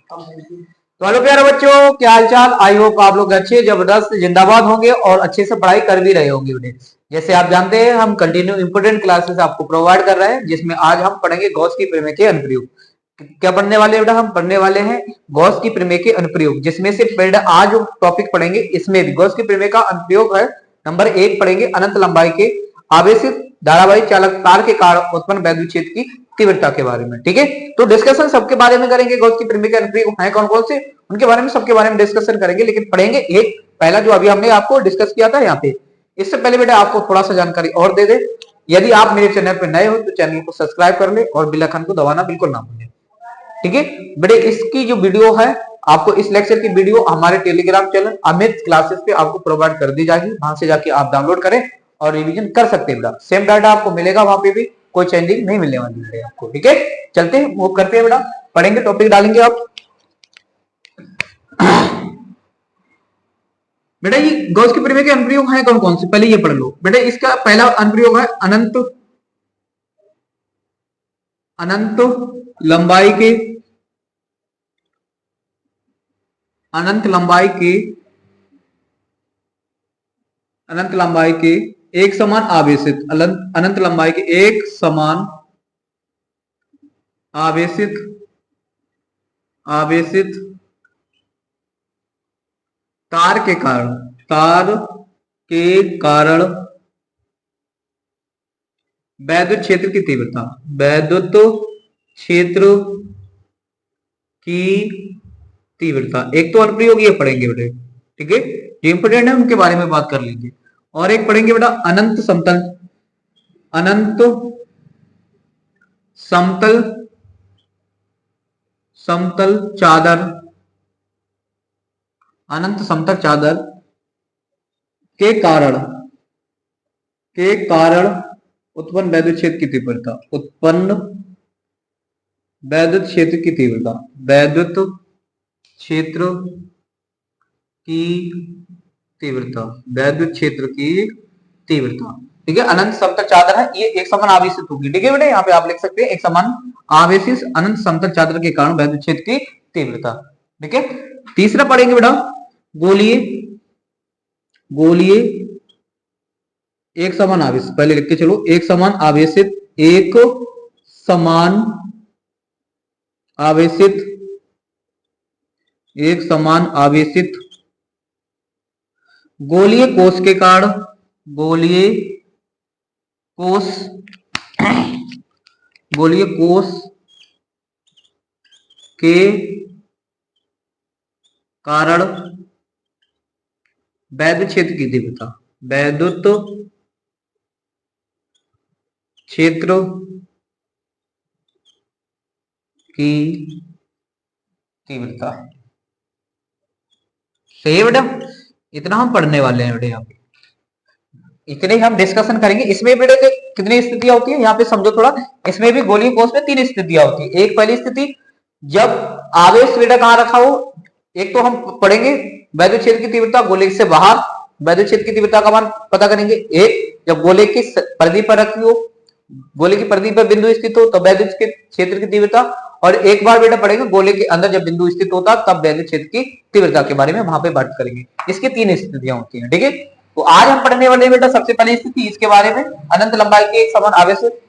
तो हेलो प्यारे बच्चों, क्या हाल चाल। आई होप आप लोग अच्छे जबरदस्त जिंदाबाद होंगे और अच्छे से पढ़ाई कर भी रहे होंगे उन्हें। जैसे आप जानते हैं हम कंटिन्यू इंपोर्टेंट क्लासेस आपको प्रोवाइड कर रहे हैं, जिसमें आज हम पढ़ेंगे गॉस की प्रमेय के अनुप्रयोग। क्या पढ़ने वाले हैं बेटा? हम पढ़ने वाले हैं गॉस की प्रमेय के अनुप्रयोग, जिसमें से बेटा आज जो टॉपिक पढ़ेंगे इसमें भी गॉस की प्रमेय का अनुप्रयोग है। नंबर 1 पढ़ेंगे अनंत लंबाई के आवेशित धारावाही चालक तार के कारण उत्पन्न वैद्युत क्षेत्र की तीव्रता के बारे में। ठीक है, तो डिस्कशन सबके बारे में करेंगे। गॉस की प्रमेय के अनुप्रयोग हैं कौन कौन से, उनके बारे में सबके बारे में डिस्कशन करेंगे। लेकिन पढ़ेंगे एक पहला जो अभी हमने आपको डिस्कस किया था यहाँ पे। इससे पहले बेटा आपको थोड़ा सा जानकारी और दे दे, यदि आप मेरे चैनल पर नए हो तो चैनल को सब्सक्राइब कर ले और बेल आइकन को दबाना बिल्कुल ना भूलें। ठीक है बेटे, इसकी जो वीडियो है आपको इस लेक्चर की वीडियो हमारे टेलीग्राम चैनल अमित क्लासेस पे आपको प्रोवाइड कर दी जाएगी। वहां से जाके आप डाउनलोड करें और रिवीजन कर सकते हैं बेटा। सेम डाटा आपको मिलेगा, वहां पे भी कोई चेंजिंग नहीं मिलने वाली है आपको। ठीक है, चलते हैं मूव करते हैं बेटा, पढ़ेंगे टॉपिक डालेंगे आप। बेटा ये गॉस की प्रमेय के अनुप्रयोग हैं कौन कौन से, पहले ये पढ़ लो बेटा। इसका पहला अनुप्रयोग है अनंत लंबाई के अनंत लंबाई के एक समान आवेशित अनंत लंबाई के एक समान आवेशित तार के कारण वैद्युत क्षेत्र की तीव्रता एक तो अनुप्रयोग ये पढ़ेंगे बेटे। ठीक है, जो इंपोर्टेंट है उनके बारे में बात कर लेंगे। और एक पढ़ेंगे बेटा अनंत समतल चादर के कारण उत्पन्न वैद्युत क्षेत्र की तीव्रता वैद्युत क्षेत्र की तीव्रता। ठीक है, अनंत समतल चादर है, ये एक समान आवेशित होगी। ठीक है बेटे, यहाँ पे आप लिख सकते हैं एक समान आवेशित अनंत समतल चादर के कारण वैद्युत क्षेत्र की तीव्रता। ठीक है, तीसरा पढ़ेंगे बेटा गोलीय एक समान आवेशित, पहले लिख के चलो, एक समान आवेशित गोलीय कोश के कारण वैद्युत क्षेत्र की तीव्रता। सही बेटा, इतना हम पढ़ने वाले हैं बेटे। यहाँ पे इतने हम डिस्कशन करेंगे। इसमें बेटे कितनी स्थितियां होती है यहाँ पे समझो थोड़ा। इसमें भी गोलीय कोश में 3 स्थितियां होती है। एक पहली स्थिति जब आवेश बेटा कहाँ रखा हो, एक तो हम पढ़ेंगे वैद्युत क्षेत्र की तीव्रता गोले से बाहर, वैद्युत क्षेत्र की तीव्रता का मान पता करेंगे। एक जब गोले की परिधि पर रखी हो, गोले की परिधि पर बिंदु स्थित हो तब वैद्युत क्षेत्र की तीव्रता। और एक बार बेटा पढ़ेंगे गोले के अंदर जब बिंदु स्थित होता तब वैद्युत क्षेत्र की तीव्रता के बारे में वहां पे बात करेंगे। इसकी 3 स्थितियां होती हैं। ठीक है, तो आज हम पढ़ने वाले बेटा सबसे पहली स्थिति इसके बारे में, अनंत लंबाई के एक समान आवेशित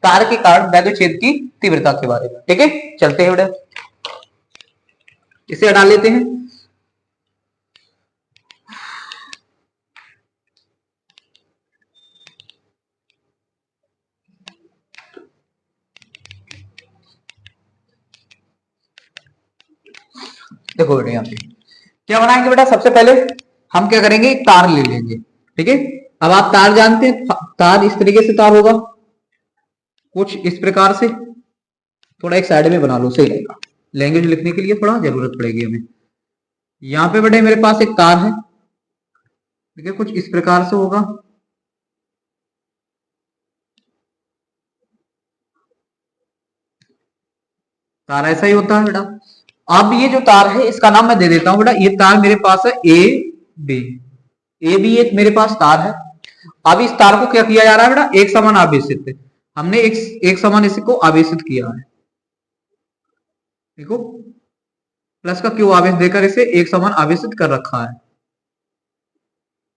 तार के कारण वैद्युत क्षेत्र की तीव्रता के बारे में। ठीक है, चलते हैं बेटा, इसे हटा लेते हैं। देखो बेटा यहाँ पे क्या बनाएंगे बेटा, सबसे पहले हम क्या करेंगे, एक तार ले लेंगे। ठीक है, अब आप तार जानते हैं, तार इस तरीके से तार होगा कुछ इस प्रकार से। थोड़ा एक साइड में बना लो, सही रहेगा। लैंग्वेज लिखने के लिए थोड़ा जरूरत पड़ेगी हमें। यहाँ पे बेटे मेरे पास एक तार है। ठीक है, कुछ इस प्रकार से होगा। तार ऐसा ही होता है बेटा। अब ये जो तार है इसका नाम मैं दे देता हूं बेटा। ये तार मेरे पास है ए बी एक मेरे पास तार है। अब इस तार को क्या किया जा रहा है बेटा, एक समान आवेशित, हमने एक समान इसी को आवेशित किया है। देखो प्लस का क्यू आवेश देकर इसे एक समान आवेशित कर रखा है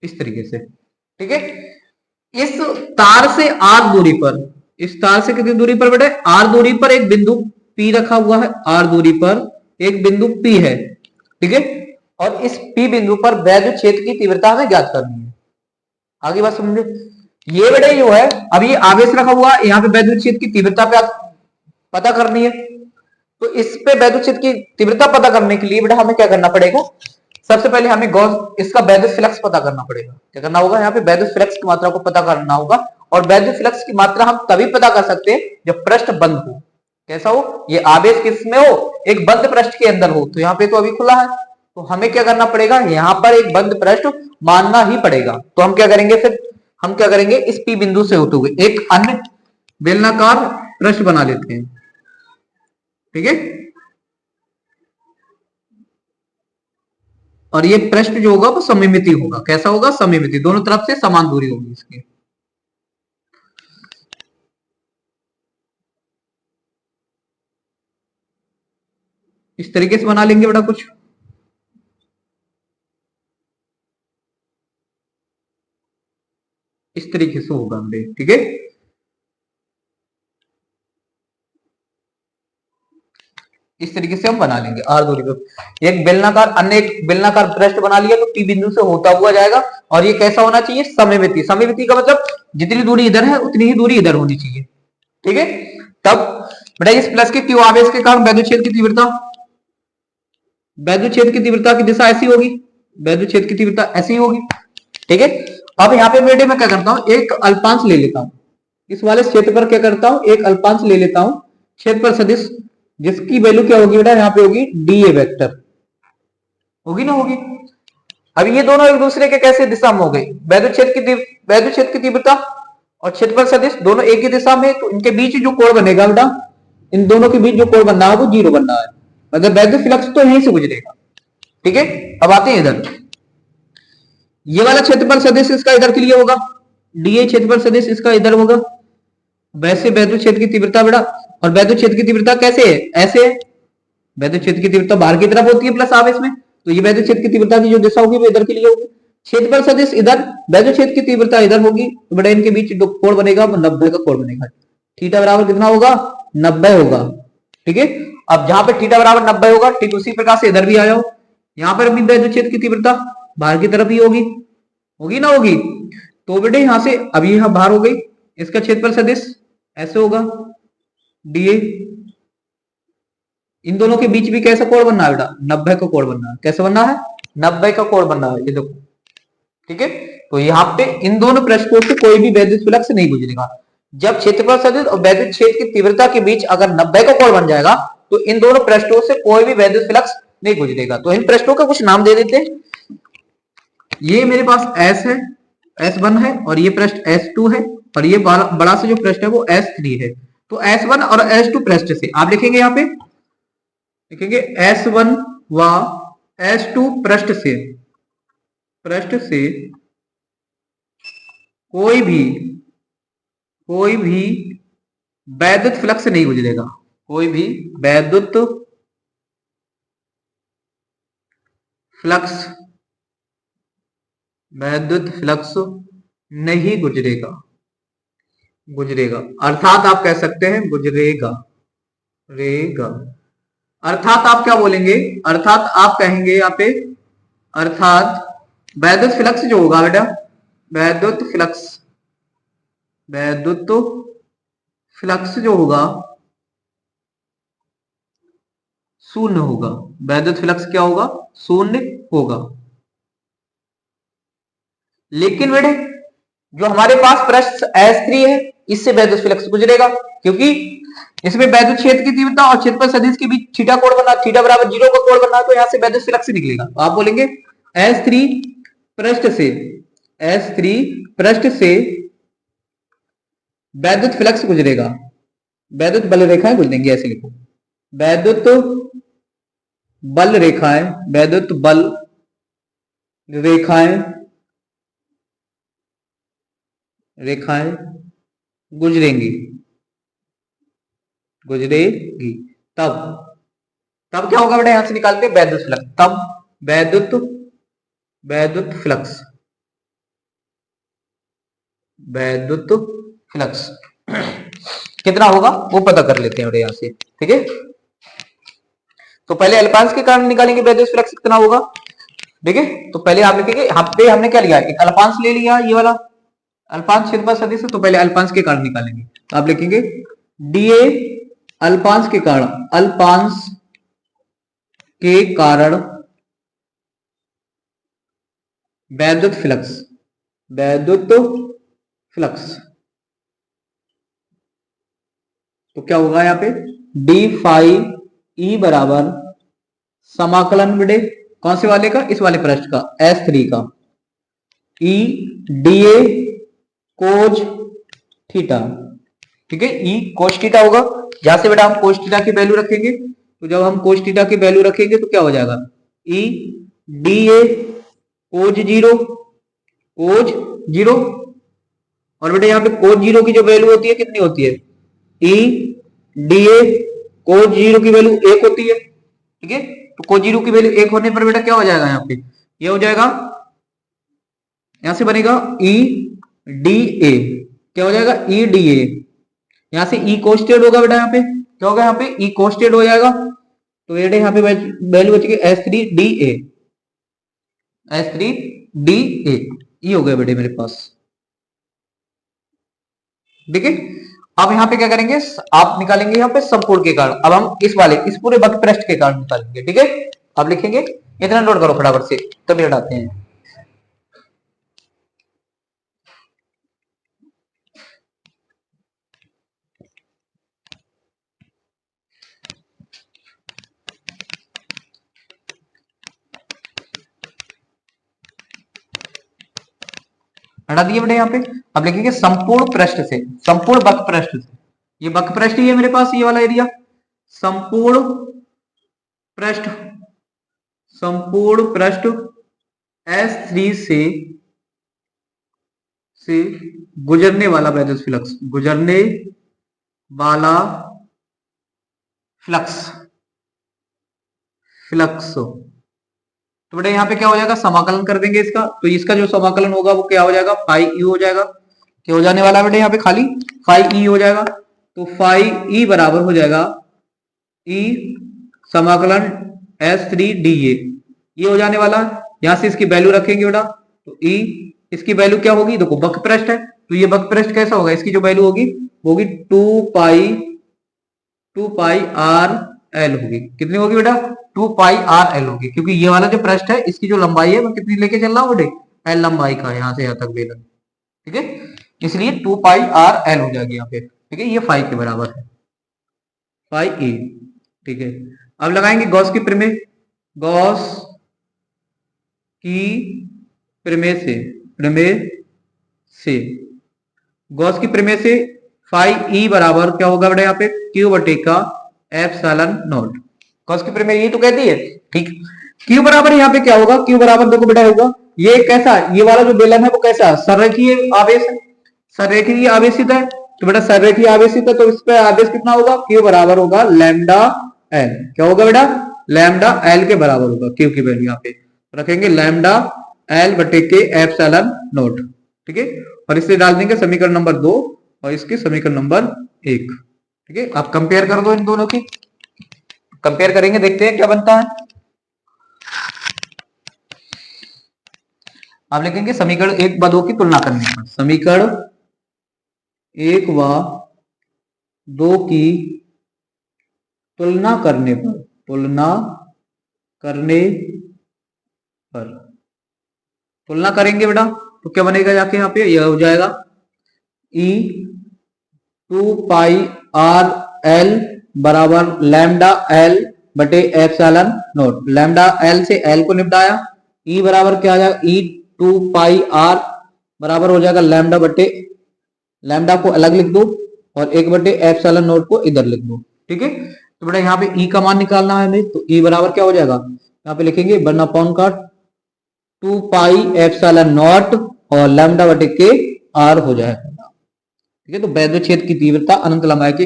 इस तरीके से। ठीक है, इस तार से आर दूरी पर, इस तार से कितनी दूरी पर बेटे, आर दूरी पर एक बिंदु पी रखा हुआ है, आर दूरी पर एक बिंदु पी है। ठीक है, और इस पी बिंदु पर वैद्युत क्षेत्र की तीव्रता हमें ज्ञात करनी है। आगे बात समझे, ये बेटे जो है, अब ये आवेश रखा हुआ है, यहाँ पे वैद्युत क्षेत्र की तीव्रता पे पता करनी है। तो इस पे वैद्युत क्षेत्र की तीव्रता पता करने के लिए बेटा हमें क्या करना पड़ेगा, सबसे पहले हमें गॉस इसका वैद्युत फ्लक्स पता करना पड़ेगा। क्या करना होगा, यहाँ पे वैद्युत फ्लक्स की मात्रा को पता करना होगा, और वैद्युत फ्लक्स की मात्रा हम तभी पता कर सकते हैं जब पृष्ठ बंद हो। कैसा हो, ये आवेश किस में हो, एक बंद पृष्ठ के अंदर हो। तो यहाँ पे तो अभी खुला है, तो हमें क्या करना पड़ेगा, यहाँ पर एक बंद पृष्ठ मानना ही पड़ेगा। तो हम क्या करेंगे, फिर हम क्या करेंगे, इस पी बिंदु से होते हुए एक अन्य बेलनाकार पृष्ठ बना लेते हैं। ठीक है, और ये पृष्ठ जो होगा वो सममिति होगा। कैसा होगा, सममिति, दोनों तरफ से समान दूरी होगी इसकी। इस तरीके से बना लेंगे बेटा कुछ, इस तरीके से होगा बेटे। ठीक है, इस तरीके से हम बना लेंगे आर दूरी पे एक बेलनाकार, अन्य एक बेलनाकार पृष्ठ बना लिया, तो टी बिंदु से होता हुआ जाएगा। और ये कैसा होना चाहिए, सममिति। सममिति का मतलब जितनी दूरी इधर है उतनी ही दूरी इधर होनी चाहिए। ठीक है, तब बेटा इस प्लस के क्यू आवेश के कारण वैद्युत क्षेत्र की तीव्रता, वैद्युत क्षेत्र की तीव्रता की दिशा ऐसी होगी, वैद्युत क्षेत्र की तीव्रता ऐसी होगी। ठीक है, अब यहाँ पे बेटे मैं क्या करता हूँ, एक अल्पांश ले लेता हूँ, इस वाले क्षेत्र पर क्या करता हूँ, एक अल्पांश ले लेता हूँ, क्षेत्रफल सदिश, जिसकी वैल्यू क्या होगी बेटा, यहाँ पे होगी डी ए वेक्टर, होगी ना, होगी। अब ये दोनों एक दूसरे के कैसे दिशा में हो गई, वैद्युत क्षेत्र की तीव्रता और क्षेत्रफल सदिश दोनों एक ही दिशा में, तो इनके बीच जो कोण बनेगा बेटा, इन दोनों के बीच जो कोण बनना है वो जीरो बनना है, मतलब वैद्युत फ्लक्स तो यहीं से गुजरेगा। ठीक है, अब आते हैं इधर, ये वाला क्षेत्रफल सदिश इसका इधर के लिए होगा, डीए क्षेत्रफल सदिश इसका इधर होगा। वैसे वैद्युत क्षेत्र की तीव्रता बेटा, और वैद्युत क्षेत्र की तीव्रता कैसे है, ऐसे है, वैद्युत क्षेत्र की तीव्रता बाहर की तरफ होती है प्लस आवेश में, तो ये वैद्युत क्षेत्र की तीव्रता की जो दिशा होगी वो इधर के लिए होगी। क्षेत्रफल सदिश इधर, वैद्युत क्षेत्र की तीव्रता इधर होगी, तो बेटा इनके बीच जो कोण बनेगा वो 90 का कोण बनेगा। थीटा बराबर कितना होगा, 90 होगा। ठीक है, अब जहां पे थीटा बराबर 90 होगा, ठीक उसी प्रकार से इधर भी आ जाओ, यहां पर भी वैद्युत क्षेत्र की तीव्रता बाहर की तरफ ही होगी, होगी ना, होगी। तो बेटे यहां से अभी यहां बाहर हो गई, इसका क्षेत्रफल सदिश ऐसे होगा डीए, इन दोनों के बीच भी कैसा कोण बनना है बेटा, 90 का कोण बनना है। कैसे बनना है, 90 का कोण बनना है, ये देखो। ठीक है, तो यहाँ पे इन दोनों पृष्ठों से कोई भी वैद्युत फ्लक्स नहीं गुजरेगा। जब क्षेत्रफल सदिश और वैद्युत क्षेत्र की तीव्रता के बीच अगर 90 का कोण बन जाएगा, तो इन दोनों पृष्ठों से कोई भी वैद्युत फ्लक्स नहीं गुजरेगा। तो इन पृष्ठों का कुछ नाम दे देते हैं। ये मेरे पास S है, S1 है, और ये पृष्ठ S2 है, और ये बड़ा सा जो पृष्ठ है वो S3 है। तो S1 और S2 पृष्ठ से आप लिखेंगे, यहाँ पे लिखेंगे S1 व S2 पृष्ठ से कोई भी वैद्युत फ्लक्स नहीं गुजरेगा, कोई भी वैद्युत फ्लक्स नहीं गुजरेगा, अर्थात आप कह सकते हैं गुजरेगा, रेगा। अर्थात आप क्या बोलेंगे, अर्थात आप कहेंगे यहाँ पे, अर्थात वैद्युत फ्लक्स जो होगा बेटा, वैद्युत फ्लक्स जो होगा शून्य होगा। वैद्युत फ्लक्स क्या होगा, शून्य होगा। लेकिन बेटे जो हमारे पास पृष्ठ S3 है, इससे वैद्युत फ्लक्स गुजरेगा, क्योंकि इसमें वैद्युत क्षेत्र की तीव्रता और क्षेत्रफल सदिश के बीच थीटा कोण बना, थीटा बराबर 0 का कोण बना, तो यहां से वैद्युत फ्लक्स निकलेगा। तो आप बोलेंगे S3 पृष्ठ से वैद्युत फ्लक्स गुजरेगा, वैद्युत बल रेखाएं गुजरेंगी, ऐसे लिखो, वैद्युत बल रेखाएं गुजरेंगी, तब तब क्या होगा बेटा, यहां से निकालते हैं वैद्युत फ्लक्स, तब वैद्युत फ्लक्स, वैद्युत फ्लक्स कितना होगा वो पता कर लेते हैं यहां से, ठीक है। तो पहले अल्पांश के कारण निकालेंगे वैद्युत फ्लक्स कितना होगा, ठीक है। तो पहले आप लिखेंगे, यहाँ पे हमने क्या लिया, एक अल्पांश ले लिया, ये वाला अल्पांश क्षेत्रफल सदिश है, तो पहले अल्पांश के कारण निकालेंगे। तो आप लिखेंगे डीए अल्पांश के कारण, अल्पांश के कारण वैद्युत फ्लक्स, वैद्युत फ्लक्स, तो क्या होगा यहाँ पे डी फाई ई बराबर समाकलन बड़े कौन से वाले का, इस वाले पृष्ठ का S3 का, ई डी ए कोज थीटा, ठीक है। ई कोस थीटा होगा, जहां से बेटा हम कोस थीटा की वैल्यू रखेंगे, तो जब हम कोस थीटा की वैल्यू रखेंगे तो क्या हो जाएगा, ई डी ए कोज जीरो, और बेटा यहाँ पे कोज जीरो की जो वैल्यू होती है कितनी होती है, E d A cos zero की वैल्यू 1 होती है, ठीक है। तो कोज जीरो की वैल्यू 1 होने पर बेटा क्या हो जाएगा, यहाँ पे ये हो जाएगा, यहां से बनेगा ई डी ए, क्या हो जाएगा ई डी ए, यहां से ई कोस्टेड होगा बेटा, यहाँ पे क्या होगा, यहाँ पे ई कोस्टेड हो जाएगा, तो बेटा यहाँ पे वैल्यू बचेगी S3 D A, S3 D A, ये हो गया बेटे मेरे पास, ठीक है। अब यहाँ पे क्या करेंगे, आप निकालेंगे यहाँ पे संपूर्ण के कारण, अब हम इस वाले इस पूरे वक्र पृष्ठ के कारण निकालेंगे, ठीक है। आप लिखेंगे, इतना नोट करो फटाफट से तभी हटाते हैं। हटा दिए बेटे यहाँ पे। अब लिखेंगे संपूर्ण पृष्ठ से, संपूर्ण वक्र पृष्ठ से, ये वक्र पृष्ठ ही है मेरे पास, ये वाला एरिया, संपूर्ण पृष्ठ, संपूर्ण पृष्ठ S3 से गुजरने वाला वैद्युत फ्लक्स, गुजरने वाला फ्लक्स, तो बेटा यहाँ पे क्या हो जाएगा, समाकलन कर देंगे इसका, तो इसका जो समाकलन होगा वो क्या हो जाएगा, फाई ई हो जाएगा, क्या हो जाने वाला बेटा यहाँ पे खाली फाई ई हो जाएगा, तो फाई ई बराबर हो जाएगा ई समाकलन S3 डी ए, ये हो जाने वाला, यहां से इसकी वैल्यू रखेंगे बेटा, तो ई इसकी वैल्यू क्या होगी, देखो वक्र पृष्ठ है, तो ये वक्र पृष्ठ कैसा होगा, इसकी जो वैल्यू होगी वो होगी 2 पाई आर एल होगी, कितनी होगी बेटा 2 पाई आर एल होगी, क्योंकि ये वाला जो पृष्ठ है इसकी जो लंबाई है वो कितनी लेके चल रहा हूं बेटे, एल लंबाई का, यहां से यहां तक बेलन, ठीक है, इसलिए 2 पाई आर एल हो जाएगी यहाँ पे, ठीक है। ये फाई के बराबर है, फाई ई, ठीक है। अब लगाएंगे गॉस की प्रमेय, गॉस की प्रमेय से गॉस की प्रमेय से फाई ई बराबर क्या होगा बेटा यहाँ पे क्यू बटे का एप्सिलॉन नॉट, गॉस की प्रमेय ये तो कहती है, ठीक। क्यू बराबर यहाँ पे क्या होगा, क्यू बराबर देखो बेटा होगा, ये कैसा, ये वाला जो बेलन है वो कैसा संरेखीय आवेश है, संरेखीय आवेशित है, तो बेटा संरेखीय आवेशित है तो इस पे आवेश कितना होगा, क्यू बराबर होगा लैम्डा एल, क्या होगा बेटा लैम्डा एल के बराबर होगा, क्यू की वैल्यू यहाँ पे रखेंगे लैम्डा एल बटे के एप्सिलॉन नॉट, ठीक है। और इससे डाल देंगे समीकरण नंबर 2 और इसके समीकरण नंबर 1, ठीक है। आप कंपेयर कर दो इन दोनों की, कंपेयर करेंगे, देखते हैं क्या बनता है। आप लिखेंगे समीकरण 1 व 2 की तुलना करने पर, समीकरण 1 व 2 की तुलना करने पर, तुलना करेंगे बेटा तो क्या बनेगा, जाके यहाँ पे यह हो जाएगा ई 2 पाई आर एल बराबर लैम्डा एल बटे एप्सिलॉन नॉट, लैम्डा एल से एल को निपटाया, ई बराबर क्या आ जाएगा, ई 2 पाई आर बराबर हो जाएगा लैम्डा बटे, लैम्डा को अलग लिख दो और 1 बटे एप्सिलॉन नॉट को इधर लिख दो, ठीक है। तो बेटा यहाँ पे ई का मान निकालना है हमें, तो ई बराबर क्या हो जाएगा, यहाँ पे लिखेंगे 1/2 पाई एप्सिलॉन नॉट और लैम्डा बटे के आर हो जाएगा, ठीक है। तो वैद्युत क्षेत्र की तीव्रता अनंत लंबाई के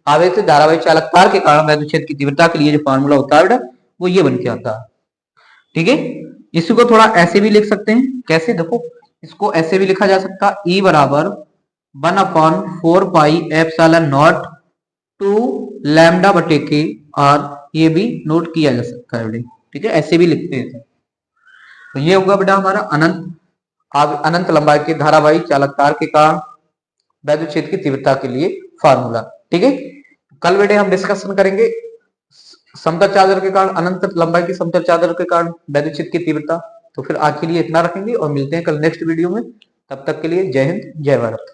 आवेशित धारावाही चालक तार के कारण वैद्युत क्षेत्र की तीव्रता के लिए जो फॉर्मूला होता है बेटा वो ये बन के आता है। ठीक है, इसी को थोड़ा ऐसे भी लिख सकते हैं। कैसे, देखो इसको ऐसे भी लिखा जा सकता है, E बराबर 1/4 pi epsilon naught two lambda बटे के, और ये भी नोट किया जा सकता है बेटे। ठीक है, ऐसे भी लिखते हैं। तो ये होगा बेटा हमारा अनंत लंबाई के धारावाही चालक तार के कारण वैद्युत क्षेत्र की तीव्रता के लिए फार्मूला। ठीक है, कल बेटे हम डिस्कशन करेंगे समतल चादर के कारण, अनंत लंबाई की समतल चादर के कारण वैद्युत क्षेत्र की तीव्रता। तो फिर आज के लिए इतना रखेंगे और मिलते हैं कल नेक्स्ट वीडियो में। तब तक के लिए जय हिंद, जय भारत।